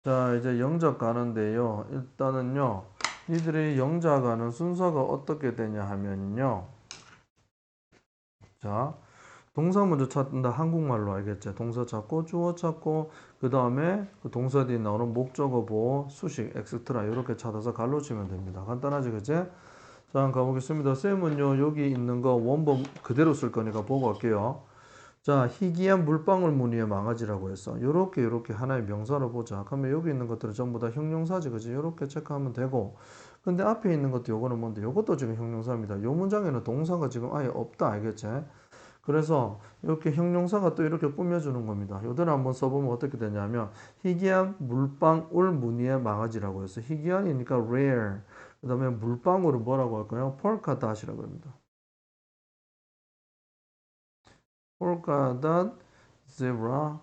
자, 이제 영작 가는데요. 일단은요, 니들이 영작 가는 순서가 어떻게 되냐 하면요. 자, 동사 먼저 찾는다. 한국말로 알겠지? 동사 찾고, 주어 찾고, 그 다음에 그 동사 뒤에 나오는 목적어 보호, 수식, 엑스트라, 이렇게 찾아서 갈로 치면 됩니다. 간단하지, 그치? 자, 한번 가보겠습니다. 쌤은요, 여기 있는 거 원본 그대로 쓸 거니까 보고 갈게요. 자, 희귀한 물방울 무늬의 망아지라고 했어. 요렇게 하나의 명사로 보자. 그러면 여기 있는 것들은 전부 다 형용사지, 그지? 요렇게 체크하면 되고. 근데 앞에 있는 것도 요거는 뭔데? 요것도 지금 형용사입니다. 요 문장에는 동사가 지금 아예 없다, 알겠지? 그래서 이렇게 형용사가 또 이렇게 꾸며주는 겁니다. 요대로 한번 써보면 어떻게 되냐면, 희귀한 물방울 무늬의 망아지라고 했어. 희귀한이니까 rare. 그 다음에 물방울은 뭐라고 할까요? polka dot이라고 합니다. polka dot, zebra,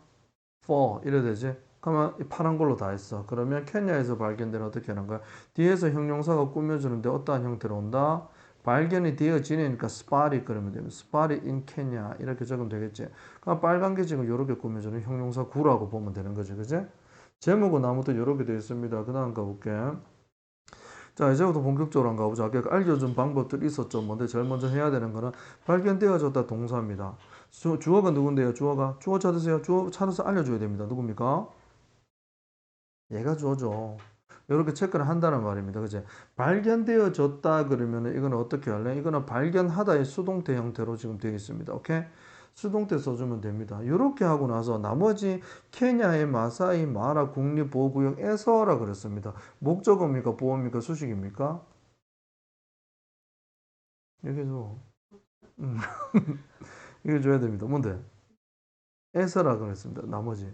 fall 이래 되지? 그러면 이 파란 걸로 다 했어. 그러면 케냐에서 발견된 어떻게 하는 거야? 뒤에서 형용사가 꾸며주는데 어떠한 형태로 온다? 발견이 되어지니까 spot이 그러면 되면 spot이 in Kenya 이렇게 적으면 되겠지. 그럼 빨간 게 지금 이렇게 꾸며주는 형용사 구라고 보면 되는 거지, 그지? 제목은 아무튼 이렇게 되어 있습니다. 그 다음 가볼게. 자, 이제부터 본격적으로 한번 가보자. 아까 알려준 방법들이 있었죠. 뭔데 제일 먼저 해야 되는 거는 발견되어졌다 동사입니다. 주어가 누군데요? 주어가 주어 찾으세요. 주어 찾아서 알려줘야 됩니다. 누굽니까? 얘가 주어죠. 이렇게 체크를 한다는 말입니다. 그지? 발견되어졌다 그러면은 이거는 어떻게 할래? 이거는 발견하다의 수동태 형태로 지금 되어 있습니다. 오케이? 수동태 써주면 됩니다. 이렇게 하고 나서 나머지 케냐의 마사이 마라 국립보호구역에서라 그랬습니다. 목적어입니까? 보호입니까? 수식입니까? 얘기해줘. 음, 이거 줘야 됩니다. 뭔데? 에서라 그랬습니다. 나머지.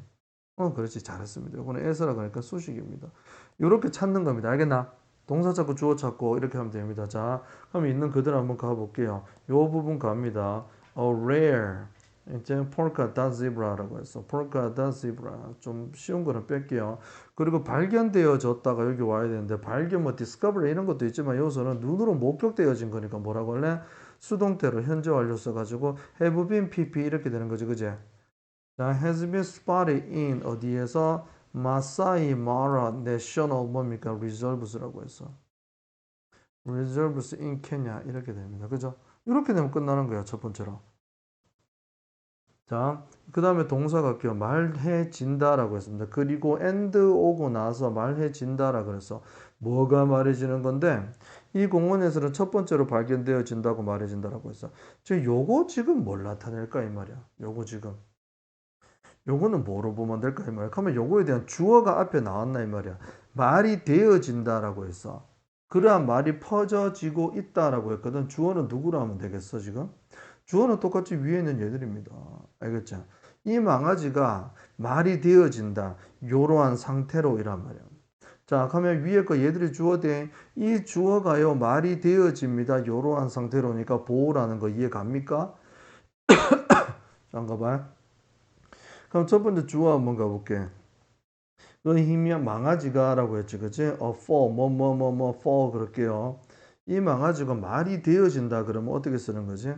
그렇지. 잘했습니다. 이거는 에서라 그러니까 수식입니다. 이렇게 찾는 겁니다. 알겠나? 동사 찾고 주어 찾고 이렇게 하면 됩니다. 자, 그럼 있는 그대로 한번 가볼게요. 요 부분 갑니다. rare. 이제 polka dot zebra라고 했어. polka dot zebra. 좀 쉬운 거는 뺄게요. 그리고 발견되어졌다가 여기 와야 되는데 발견 뭐 discover 이런 것도 있지만 여기서는 눈으로 목격되어진 거니까 뭐라고 할래? 수동태로 현재 완료 써가지고 have been pp 이렇게 되는 거지, 그지? 자, has been spotted in 어디에서 마사이 마라 내셔널 뭡니까? reserves라고 했어. reserves in Kenya 이렇게 됩니다. 그죠? 이렇게 되면 끝나는 거야, 첫 번째로. 자, 그 다음에 동사 갈게요. 말해진다라고 했습니다. 그리고 and 오고 나서 말해진다라 그래서 뭐가 말해지는 건데 이 공원에서는 첫 번째로 발견되어진다고 말해진다라고 했어. 즉 요거 지금 뭘 나타낼까 이 말이야. 요거 지금. 요거는 뭐로 보면 될까 이 말이야. 그러면 요거에 대한 주어가 앞에 나왔나 이 말이야. 말이 되어진다라고 했어. 그러한 말이 퍼져지고 있다라고 했거든. 주어는 누구로 하면 되겠어 지금? 주어는 똑같이 위에 있는 얘들입니다. 알겠죠? 이 망아지가 말이 되어진다. 요러한 상태로 이란 말이야. 자, 그러면 위에 거 얘들이 주어대 이 주어가요 말이 되어집니다. 요러한 상태로니까 보호라는 거 이해 갑니까? 잠깐 봐. 그럼 첫 번째 주어 한번 가볼게. 그 힘이 망아지가라고 했지, 그치? for for 그럴게요. 이 망아지가 말이 되어진다 그러면 어떻게 쓰는 거지?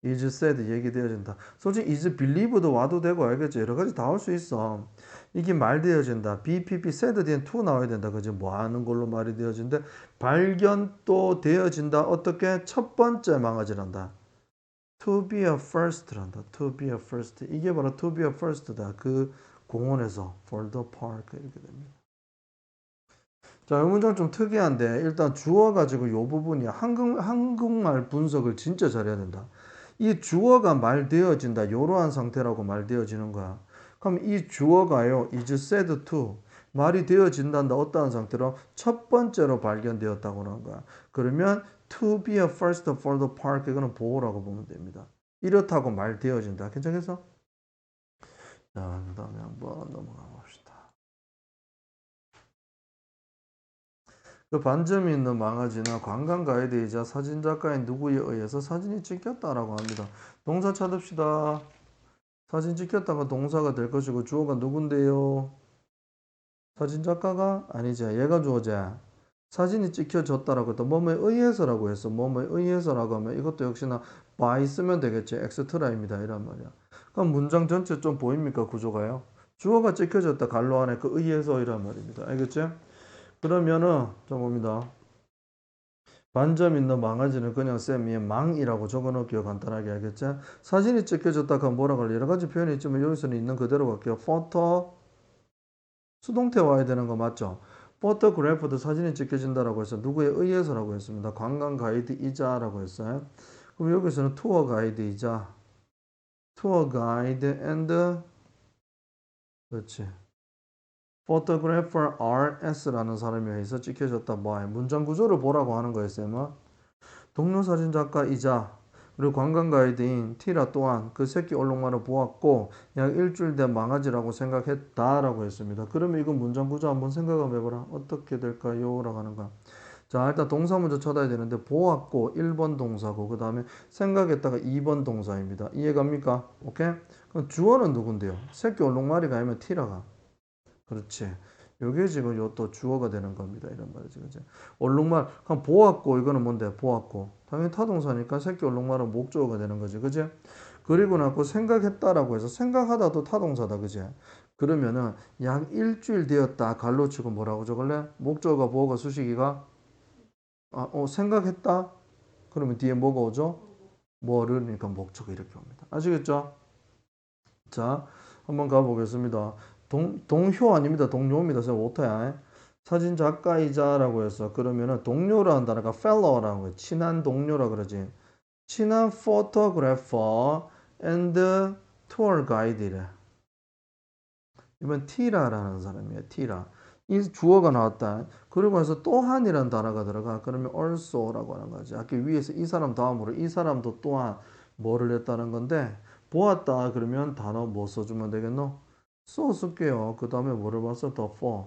is said 얘기되어진다. 솔직히 is believed도 와도 되고 알겠지? 여러 가지 다 올 수 있어. 이게 말 되어진다. BPP said 뒤엔 to 나와야 된다. 그지? 뭐 하는 걸로 말이 되어진대? 발견 또 되어진다. 어떻게? 첫 번째 망아지란다. To be a first란다. To be a first. 이게 바로 to be a first다. 그 공원에서 for the park 이렇게 됩니다. 자, 이 문장 좀 특이한데 일단 주어 가지고 이 부분이 한국말 분석을 진짜 잘해야 된다. 이 주어가 말되어진다. 이러한 상태라고 말되어지는 거야. 그럼 이 주어가요. is said to 말이 되어진단다. 어떠한 상태로? 첫 번째로 발견되었다고 하는 거야. 그러면 to be a first for the park 이거는 보호라고 보면 됩니다. 이렇다고 말되어진다. 괜찮겠어? 자, 그 다음에 한번 넘어가 봅시다. 그 반점이 있는 망아지나 관광 가이드이자 사진작가인 누구에 의해서 사진이 찍혔다라고 합니다. 동사 찾읍시다. 사진 찍혔다가 동사가 될 것이고 주어가 누군데요? 사진작가가 아니지. 얘가 주어지. 사진이 찍혀졌다라고 했다. 뭐뭐에 의해서라고 했어. 뭐뭐에 의해서라고 하면 이것도 역시나 by 쓰면 되겠지. 엑스트라입니다. 이란 말이야. 그럼 문장 전체 좀 보입니까? 구조가요? 주어가 찍혀졌다. 갈로 안에 그 의해서 이란 말입니다. 알겠죠? 그러면은 좀 봅니다. 반점 있는 망아지는 그냥 쌤 위에 망이라고 적어놓을게요. 간단하게 알겠죠? 사진이 찍혀졌다 그럼 뭐라 그래? 여러 가지 표현이 있지만 여기서는 있는 그대로 갈게요. 포토 수동태 와야 되는 거 맞죠? 포토그래프도 사진이 찍혀진다라고 해서 누구에 의해서라고 했습니다. 관광 가이드이자라고 했어요. 그럼 여기서는 투어 가이드이자 투어 가이드 앤드 그렇지. photographer RS라는 사람에 의해서 찍혀졌다. 뭐야? 문장 구조를 보라고 하는 거였어요. 뭐? 동료 사진 작가이자 그리고 관광 가이드인 티라 또한 그 새끼 얼룩말을 보았고 약 일주일 된 망아지라고 생각했다라고 했습니다. 그러면 이거 문장 구조 한번 생각 한번 해보라. 어떻게 될까요? 라고 하는 거야. 자, 일단 동사 먼저 쳐다야 되는데 보았고 1번 동사고 그 다음에 생각했다가 2번 동사입니다. 이해갑니까? 오케이? 그럼 주어는 누군데요? 새끼 얼룩말이가 아니면 티라가. 그렇지. 요게 지금 요 또 주어가 되는 겁니다. 이런 말이지. 그지? 얼룩말, 그럼 보았고, 이거는 뭔데? 보았고. 당연히 타동사니까 새끼 얼룩말은 목적어가 되는 거지. 그지? 그리고 나고 생각했다라고 해서 생각하다도 타동사다. 그지? 그러면은 약 일주일 되었다. 갈로 치고 뭐라고 적을래? 목적어가 보어가 수식이가 생각했다? 그러면 뒤에 뭐가 오죠? 뭐를, 그러니까 목적어 이렇게 옵니다. 아시겠죠? 자, 한번 가보겠습니다. 동효 아닙니다. 동료입니다. 제가 오타야. 사진 작가이자라고 해서 그러면은 동료라는 단어가 fellow라는 거예요. 친한 동료라 그러지. 친한 photographer and tour guide래. 이번 티라라는 사람이에요. 티라. 이 주어가 나왔다. 그리고 해서 또한이라는 단어가 들어가. 그러면 also라고 하는 거지. 아까 위에서 이 사람 다음으로 이 사람도 또한 뭐를 했다는 건데 보았다 그러면 단어 뭐 써주면 되겠노? 써 쓸게요. 그 다음에 뭐를 봤어? 더 for.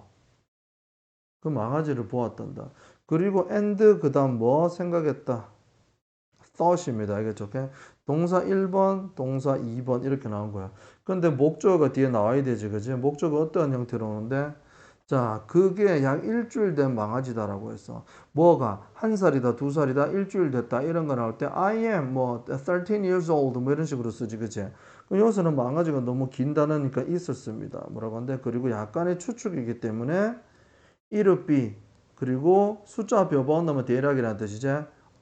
그 망아지를 보았단다. 그리고 and 그 다음 뭐 생각했다. thought입니다. 알겠죠? 오케이? 동사 1번, 동사 2번 이렇게 나온 거야. 근데 목적어가 뒤에 나와야 되지, 그지? 목적어 어떠한 형태로 오는데? 자, 그게 약 일주일 된 망아지다라고 했어. 뭐가 한 살이다, 두 살이다, 일주일 됐다 이런 거 나올 때 I am 뭐 13 years old 뭐 이런 식으로 쓰지, 그지? 여기서는 망아지가 너무 긴 단어니까 있었습니다. 뭐라고 하는데 그리고 약간의 추측이기 때문에 it'll be 그리고 숫자 벼번 넣으면 대략이라는 뜻이지.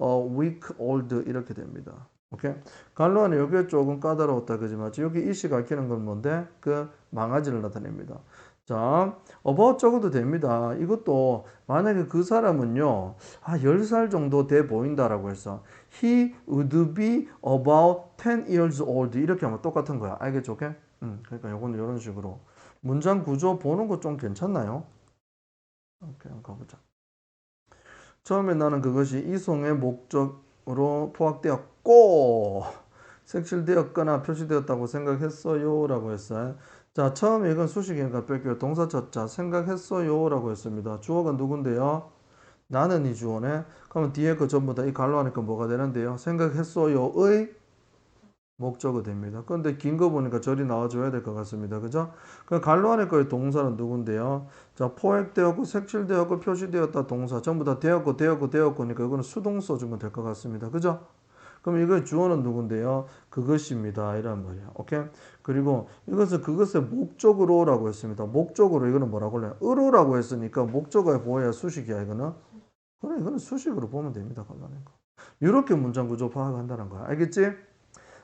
week old 이렇게 됩니다. 오케이? 갈로는 여기 조금 까다로웠다 그지 맞지? 여기 이시 가리키는 건 뭔데? 그 망아지를 나타냅니다. 자, about 적어도 됩니다. 이것도 만약에 그 사람은요, 10살 정도 돼 보인다라고 해서 he would be about 10 years old 이렇게 하면 똑같은 거야. 알겠죠? 오케이? 그러니까 요거는 이런 식으로 문장 구조 보는 거 좀 괜찮나요? 오케이, 한번 가보자. 처음에 나는 그것이 이송의 목적으로 포함되었고 색칠되었거나 표시되었다고 생각했어요 라고 했어요. 자, 처음에 이건 수식이니까 뺄게요. 동사 첫자 생각했어요 라고 했습니다. 주어가 누군데요? 나는 이 주어네. 그러면 뒤에 거 전부 다 이 갈로 하니까 뭐가 되는데요? 생각했어요의 목적어 됩니다. 그런데 긴 거 보니까 절이 나와줘야 될 것 같습니다. 그죠? 그 갈로 안에 거의 동사는 누군데요? 자, 포획되었고, 색칠되었고, 표시되었다 동사. 전부 다 되었고, 이거는 수동 써주면 될 것 같습니다. 그죠? 그럼 이거 주어는 누군데요? 그것입니다. 이란 말이야. 오케이? 그리고 이것은 그것의 목적으로라고 했습니다. 목적으로 이거는 뭐라고 할래요? 으로라고 했으니까 목적어에 보여야 수식이야, 이거는. 그래, 이거는 수식으로 보면 됩니다. 갈라낸 거. 이렇게 문장 구조 파악한다는 거야. 알겠지?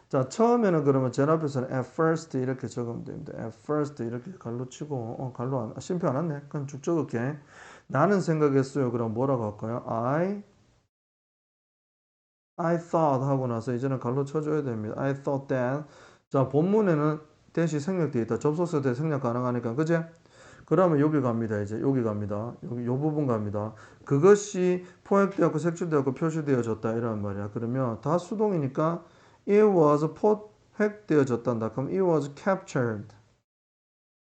자, 처음에는 그러면 제 앞에서는 at first 이렇게 적으면 됩니다. at first 이렇게 갈로 치고, 갈로 심표 안 왔네. 그럼 쭉 적을게. 나는 생각했어요. 그럼 뭐라고 할까요? I thought 하고 나서 이제는 갈로 쳐줘야 됩니다. I thought that. 자, 본문에는 대시 생략되어 있다. 접속사 대 생략 가능하니까, 그제? 그러면 여기 갑니다. 이제 여기 갑니다. 여기 요 부분 갑니다. 그것이 포획되었고 색칠되었고 표시되어졌다 이런 말이야. 그러면 다 수동이니까 it was 포획되어졌단다. 그럼 it was captured.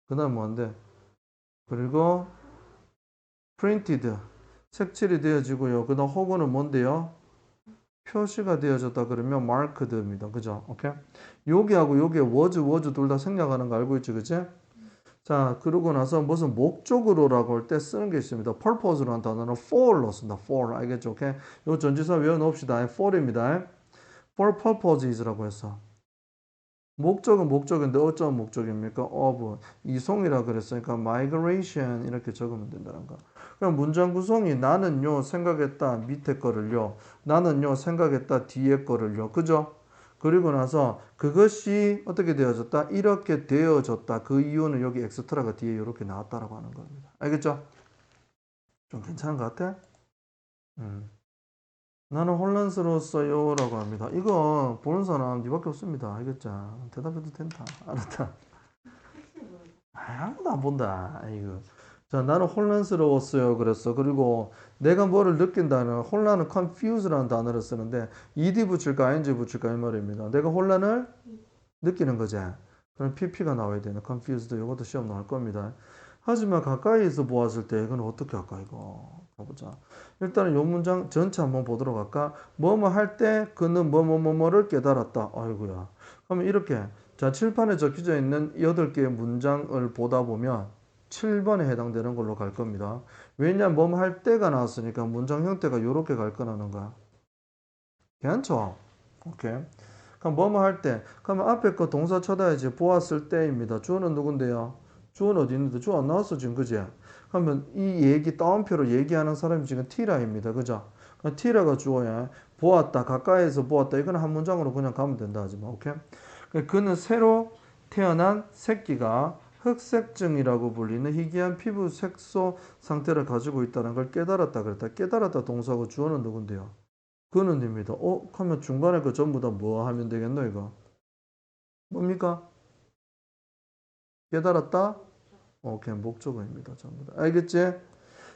그다음 뭔데? 그리고 printed 색칠이 되어지고요. 그다음 혹은은 뭔데요? 표시가 되어졌다 그러면 marked입니다. 그죠? 오케이? 여기하고 여기에 was 둘 다 생략하는 거 알고 있지, 그치? 자, 그러고 나서 무슨 목적으로라고 할 때 쓰는 게 있습니다. purpose라는 단어는 for로 쓴다. for. 알겠죠? 오케이? 요 전치사 외워놓읍시다. for입니다. for purposes라고 했어. 목적은 목적인데 어쩌면 목적입니까? of 이송이라 그랬으니까 migration 이렇게 적으면 된다는 거. 그럼 문장 구성이 나는요 생각했다 밑에 거를요. 나는요 생각했다 뒤에 거를요. 그죠? 그리고 나서 그것이 어떻게 되어졌다? 이렇게 되어졌다. 그 이유는 여기 엑스트라가 뒤에 이렇게 나왔다라고 하는 겁니다. 알겠죠? 좀 괜찮은 것 같아? 음. 나는 혼란스러웠어요 라고 합니다. 이거 보는 사람 니밖에 없습니다. 알겠죠? 대답해도 된다. 알았다. 아무도 안 본다. 이거. 자, 나는 혼란스러웠어요. 그랬어. 그리고 내가 뭐를 느낀다는 혼란은 confuse라는 단어를 쓰는데 ed 붙일까 ing 붙일까 이 말입니다. 내가 혼란을 느끼는 거지. 그럼 pp가 나와야 되는 confused 이것도 시험 나올 겁니다. 하지만 가까이에서 보았을 때 이건 어떻게 할까 이거 가보자. 일단은 요 문장 전체 한번 보도록 할까. 뭐뭐 할 때 그는 뭐뭐뭐뭐를 깨달았다. 아이고야. 그러면 이렇게 자 칠판에 적혀져 있는 8개의 문장을 보다 보면 7번에 해당되는 걸로 갈 겁니다. 왜냐면 뭐뭐 할 때가 나왔으니까 문장 형태가 이렇게 갈 거라는 거야. 괜찮죠? 오케이. 그럼 뭐뭐 할 때. 그러면 앞에 거 동사 쳐다야지 보았을 때입니다. 주어는 누군데요? 주어는 어디 있는데? 주어 안 나왔어 지금 그지? 그러면 이 얘기 따옴표로 얘기하는 사람이 지금 티라입니다. 그죠? 그럼 티라가 주어야. 보았다. 가까이에서 보았다. 이거는 한 문장으로 그냥 가면 된다 하지만 오케이? 그는 새로 태어난 새끼가 흑색증이라고 불리는 희귀한 피부 색소 상태를 가지고 있다는 걸 깨달았다 그랬다. 깨달았다 동사고 주어는 누군데요? 그는입니다. 그러면 중간에 그 전부 다 뭐 하면 되겠노, 이거? 뭡니까? 깨달았다? 오케이, 목적어입니다. 전부 다. 알겠지?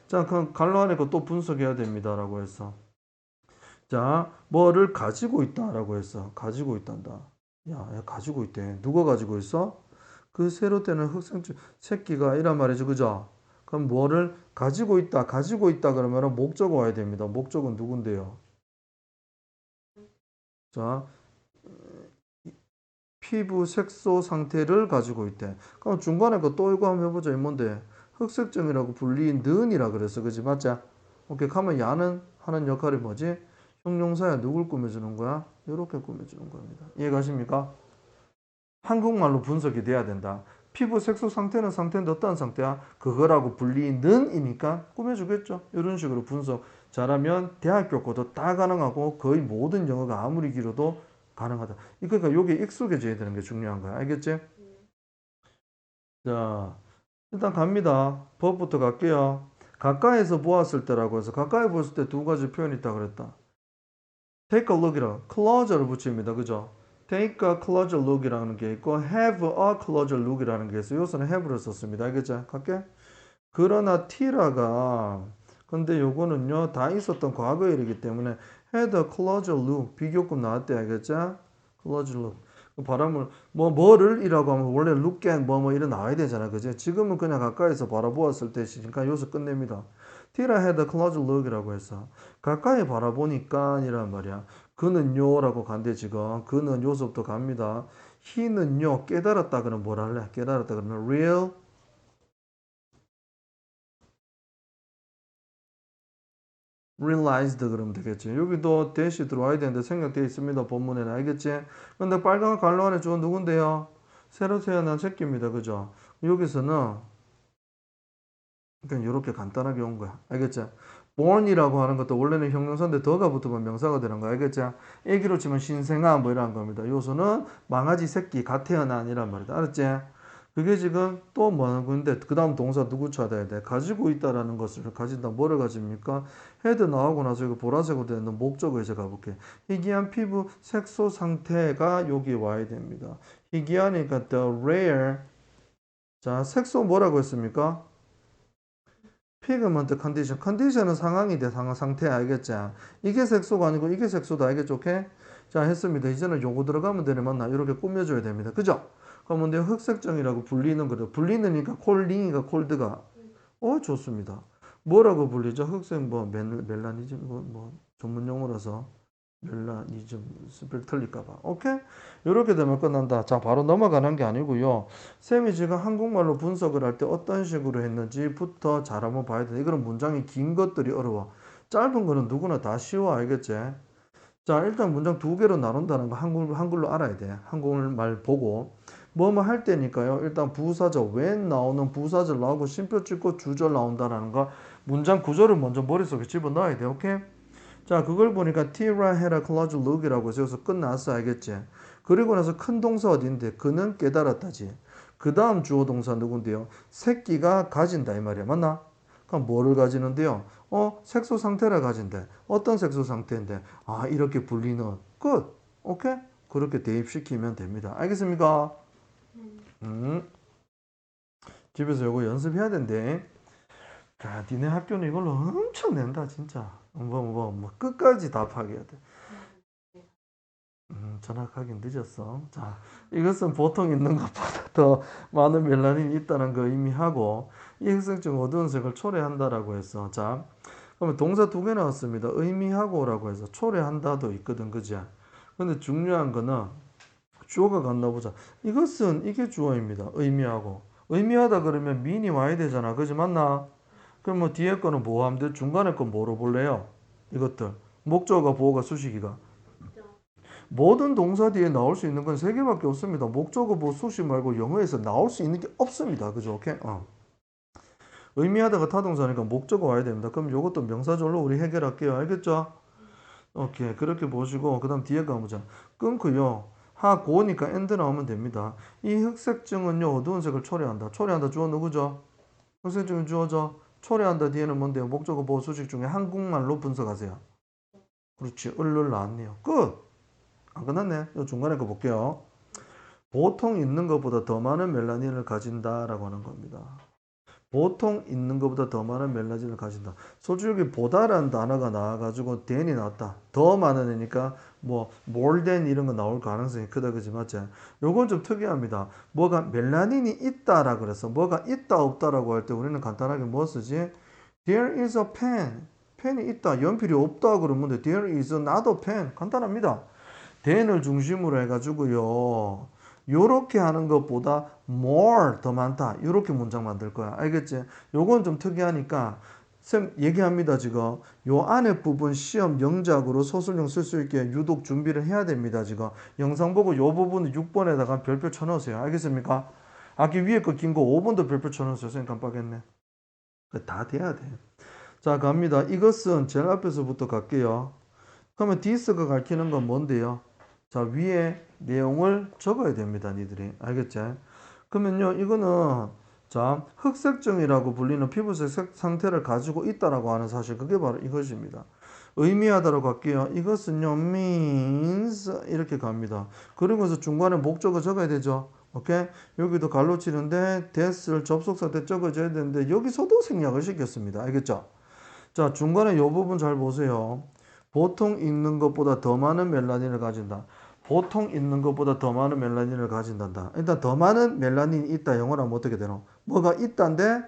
자, 그럼 갈로 안에 거 또 분석해야 됩니다. 라고 했어. 자, 뭐를 가지고 있다. 라고 했어. 가지고 있단다. 야, 가지고 있대. 누가 가지고 있어? 그 새로 되는 흑생충 새끼가 이란 말이죠. 그죠? 그럼 뭐를 가지고 있다. 가지고 있다 그러면 목적어 와야 됩니다. 목적은 누군데요? 자, 피부 색소 상태를 가지고 있대. 그럼 중간에 그 또 이거 한번 해보자. 이 뭔데? 흑색점이라고 불리는이라 그랬어. 그지? 맞자? 오케이. 가면 야는 하는 역할이 뭐지? 형용사야. 누굴 꾸며주는 거야? 이렇게 꾸며주는 겁니다. 이해가십니까? 한국말로 분석이 돼야 된다. 피부 색소 상태는 상태인데 어떤 상태야? 그거라고 불리는이니까 꾸며주겠죠. 이런 식으로 분석 잘하면 대학교 거도 다 가능하고 거의 모든 영어가 아무리 길어도 가능하다. 그러니까 여기 익숙해져야 되는 게 중요한 거야. 알겠지? 자, 일단 갑니다. 법부터 갈게요. 가까이에서 보았을 때라고 해서 가까이 보았을 때 두 가지 표현이 있다 그랬다. take a look이라 closer를 붙입니다. 그죠? take a closer look이라는 게 있고 have a closer look이라는 게 있어요. 여기서는 have를 썼습니다. 알겠죠? 갈게. 그러나 티라가 근데 요거는요 다 있었던 과거 일이기 때문에 had a closer look 비교급 나왔대 알겠죠? closer look 바람을 뭐를 이라고 하면 원래 look at 뭐 이래 나와야 되잖아 그지? 지금은 그냥 가까이서 바라보았을 때시니까 여기서 끝냅니다. 티라 had a closer look이라고 해서 가까이 바라보니까 이란 말이야. 그는요라고 간대 지금 그는 요서부터 갑니다. he는요 깨달았다 그러면 뭐라 할래? 깨달았다 그러면 real realized 그러면 되겠지. 여기도 대시 들어와야 되는데 생략되어 있습니다. 본문에는 알겠지? 근데 빨간 갈로 안에 주어 누군데요? 새로 태어난 새끼입니다. 그죠? 여기서는 그냥 이렇게 간단하게 온 거야. 알겠지? born이라고 하는 것도 원래는 형용사인데 더가 붙으면 명사가 되는 거야. 알겠지? 애기로 치면 신생아 뭐 이런 겁니다. 요소는 망아지 새끼 갓 태어난 이란 말이다. 알았지? 그게 지금 또 뭐하는 건데 그 다음 동사 누구 찾아야 돼? 가지고 있다라는 것을 가진다. 뭐를 가집니까? 헤드 나오고 나서 이거 보라색으로 되는 목적을 이제 가볼게. 희귀한 피부 색소 상태가 여기 와야 됩니다. 희귀하니까 the rare 자 색소 뭐라고 했습니까? 피그먼트 컨디션. 컨디션은 상황이 돼. 상황 상태 알겠지? 이게 색소가 아니고 이게 색소다. 알겠죠? 오케이? 자 했습니다. 이제는 요거 들어가면 되네 맞나? 이렇게 꾸며줘야 됩니다. 그죠? 그러면 내 흑색정이라고 불리는 거죠. 불리는니까 콜링이가 콜드가 좋습니다. 뭐라고 불리죠? 흑색 뭐 멜라니즘 뭐 전문 용어라서 멜라니즘 스펠 틀릴까봐. 오케이? 이렇게 되면 끝난다. 자 바로 넘어가는 게 아니고요. 쌤이 지금 한국말로 분석을 할 때 어떤 식으로 했는지부터 잘 한번 봐야 돼. 이거는 문장이 긴 것들이 어려워. 짧은 거는 누구나 다 쉬워 알겠지? 자, 일단 문장 두 개로 나눈다는 거 한글로 알아야 돼. 한국말 보고. 뭐뭐 할 때니까요. 일단 부사절, when 나오는 부사절 나오고 쉼표 찍고 주절 나온다는 거 문장 구조를 먼저 머릿속에 집어넣어야 돼. 오케이? 자, 그걸 보니까 tira, hera, clause, look이라고 해서 여기서 끝났어. 알겠지? 그리고 나서 큰 동사 어딘데? 그는 깨달았다지. 그 다음 주어 동사 누군데요? 새끼가 가진다 이 말이야. 맞나? 그럼 뭐를 가지는데요? 색소 상태를 가진대. 어떤 색소 상태인데? 아, 이렇게 불리는. 끝. 오케이? 그렇게 대입시키면 됩니다. 알겠습니까? 음. 집에서 이거 연습해야 된대. 자, 니네 학교는 이걸로 엄청 낸다, 진짜. 끝까지 답하게 해야 돼. 전학하긴 늦었어. 자, 이것은 보통 있는 것보다 더 많은 멜라닌이 있다는 거 의미하고, 이 흑색증 어두운 색을 초래한다라고 해서, 자, 그러면 동사 두 개 나왔습니다. 의미하고라고 해서 초래한다도 있거든, 그지? 근데 중요한 거는 주어가 같나 보자. 이것은 이게 주어입니다. 의미하고. 의미하다 그러면 mean이 와야 되잖아. 그지 맞나? 그럼 뭐 뒤에 거는 뭐 하면 돼? 중간에 거 뭐로 볼래요? 이것들. 목적어가 보어가 수식이가. 모든 동사 뒤에 나올 수 있는 건 세 개밖에 없습니다. 목적어 보 수식 말고 영어에서 나올 수 있는 게 없습니다. 그죠? 오케이? 의미하다가 타동사니까 목적어 와야 됩니다. 그럼 이것도 명사절로 우리 해결할게요. 알겠죠? 오케이. 그렇게 보시고 그다음 뒤에 가보자. 끊고요. 하고니까 end 나오면 됩니다. 이 흑색증은요. 어두운 색을 초래한다. 초래한다 주어 누구죠? 흑색증은 주어죠. 초래한다 뒤에는 뭔데요? 목적어 보호 수식 중에 한국말로 분석하세요. 그렇지. 을을 나왔네요. 끝. 안 끝났네. 요 중간에 거 볼게요. 보통 있는 것보다 더 많은 멜라닌을 가진다라고 하는 겁니다. 보통 있는 것보다 더 많은 멜라닌을 가진다. 솔직히 여기 보다라는 단어가 나와가지고 than이 나왔다. 더 많은 애니까 뭐 more than 이런 거 나올 가능성이 크다 그지 맞지? 요건 좀 특이합니다. 뭐가 멜라닌이 있다라 그래서 뭐가 있다 없다라고 할 때 우리는 간단하게 뭐 쓰지? There is a pen. 펜이 있다. 연필이 없다 그러면 돼. There is not a pen. 간단합니다. than을 중심으로 해가지고요. 요렇게 하는 것보다 more 더 많다. 요렇게 문장 만들 거야. 알겠지? 요건 좀 특이하니까 쌤 얘기합니다. 지금 요 안에 부분 시험 영작으로 소설용 쓸 수 있게 유독 준비를 해야 됩니다. 지금 영상 보고 요 부분 6번에다가 별표 쳐넣으세요. 알겠습니까? 아기 위에 거 긴 거 5번도 별표 쳐넣으세요. 쌤 깜빡했네. 다 돼야 돼. 자 갑니다. 이것은 제일 앞에서부터 갈게요. 그러면 this가 가르치는 건 뭔데요? 자, 위에 내용을 적어야 됩니다. 니들이. 알겠지? 그러면요, 이거는, 자, 흑색증이라고 불리는 피부색 상태를 가지고 있다라고 하는 사실, 그게 바로 이것입니다. 의미하다라고 할게요. 이것은요, means, 이렇게 갑니다. 그러면서 중간에 목적어 적어야 되죠. 오케이? 여기도 갈로 치는데, that을 접속사 때 적어줘야 되는데, 여기서도 생략을 시켰습니다. 알겠죠? 자, 중간에 이 부분 잘 보세요. 보통 있는 것보다 더 많은 멜라닌을 가진다. 보통 있는 것보다 더 많은 멜라닌을 가진단다. 일단 더 많은 멜라닌이 있다. 영어로 하면 어떻게 되노? 뭐가 있다인데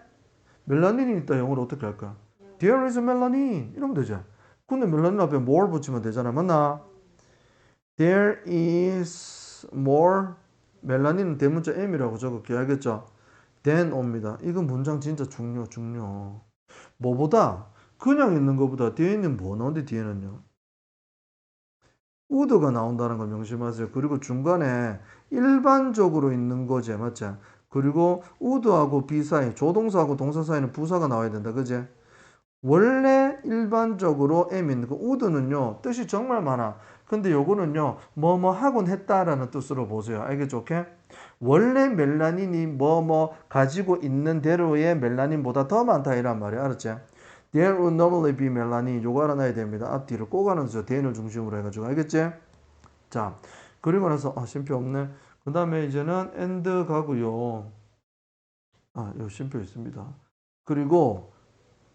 멜라닌이 있다. 영어로 어떻게 할까? There is melanin. 이러면 되죠. 근데 멜라닌 앞에 more 붙이면 되잖아. 맞나? There is more. 멜라닌은 대문자 M이라고 적을게요. 알겠죠? than 옵니다. 이건 문장 진짜 중요. 뭐보다 그냥 있는 것보다 뒤에 있는 뭐 나오는데 뒤에는요. would가 나온다는 걸 명심하세요. 그리고 중간에 일반적으로 있는 거지. 맞지? 그리고 would하고 be 사이, 조동사하고 동사 사이는 부사가 나와야 된다. 그지? 원래 일반적으로 m 있는 거 would는요. 뜻이 정말 많아. 근데 요거는요. 뭐뭐 하곤 했다라는 뜻으로 보세요. 알겠죠? 오케이? 원래 멜라닌이 뭐뭐 가지고 있는 대로의 멜라닌보다 더 많다 이란 말이야. 알았지? There would normally be melanin. 요거 알아놔야 됩니다. 앞뒤를 꼭 알아놓으세요. then을 중심으로 해가지고. 알겠지? 자, 그리고 나서, 쉼표 없네. 그 다음에 이제는 and 가고요. 요 쉼표 있습니다. 그리고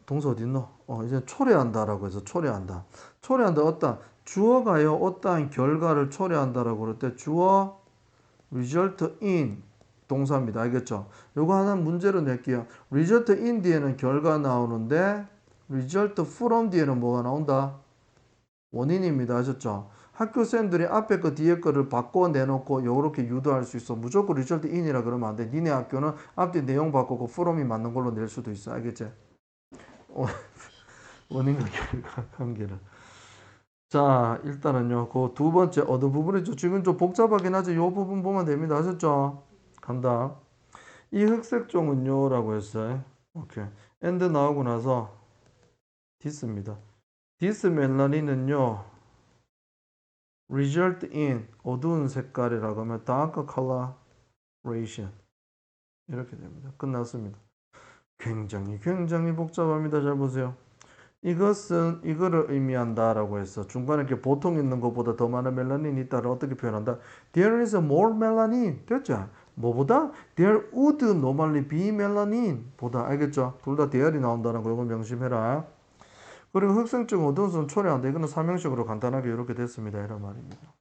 동사 어디 있노? 이제 초래한다라고 해서 초래한다. 초래한다. 어떤 주어가요. 어떠한 결과를 초래한다라고 그럴 때 주어 result in 동사입니다. 알겠죠? 요거 하나 문제로 낼게요. result in 뒤에는 결과 나오는데 result from 뒤에는 뭐가 나온다? 원인입니다. 아셨죠? 학교 쌤들이 앞에 거 뒤에 거를 바꿔 내놓고 요렇게 유도할 수 있어. 무조건 result in이라 그러면 안 돼. 니네 학교는 앞뒤 내용 바꾸고 from이 맞는 걸로 낼 수도 있어. 알겠지? 원인과 결과 관계를. 자, 일단은요, 그 두 번째 어느 부분이죠? 지금 좀 복잡하긴 하죠. 이 부분 보면 됩니다. 아셨죠? 간다. 이 흑색종은요, 라고 했어요. 오케이. and 나오고 나서 this입니다. this 멜라닌은요, result in 어두운 색깔이라고 하면 dark coloration. 이렇게 됩니다. 끝났습니다. 굉장히 복잡합니다. 잘 보세요. 이것은 이거를 의미한다라고 해서 중간에 이렇게 보통 있는 것보다 더 많은 멜라닌이 있다를 어떻게 표현한다? There is more melanin. 됐죠? 뭐보다? There would normally be melanin 보다. 알겠죠? 둘 다 there이 나온다는 거 이거 명심해라. 그리고 흑생증 어두운 선 초래한다. 이거는 삼형식으로 간단하게 이렇게 됐습니다. 이런 말입니다.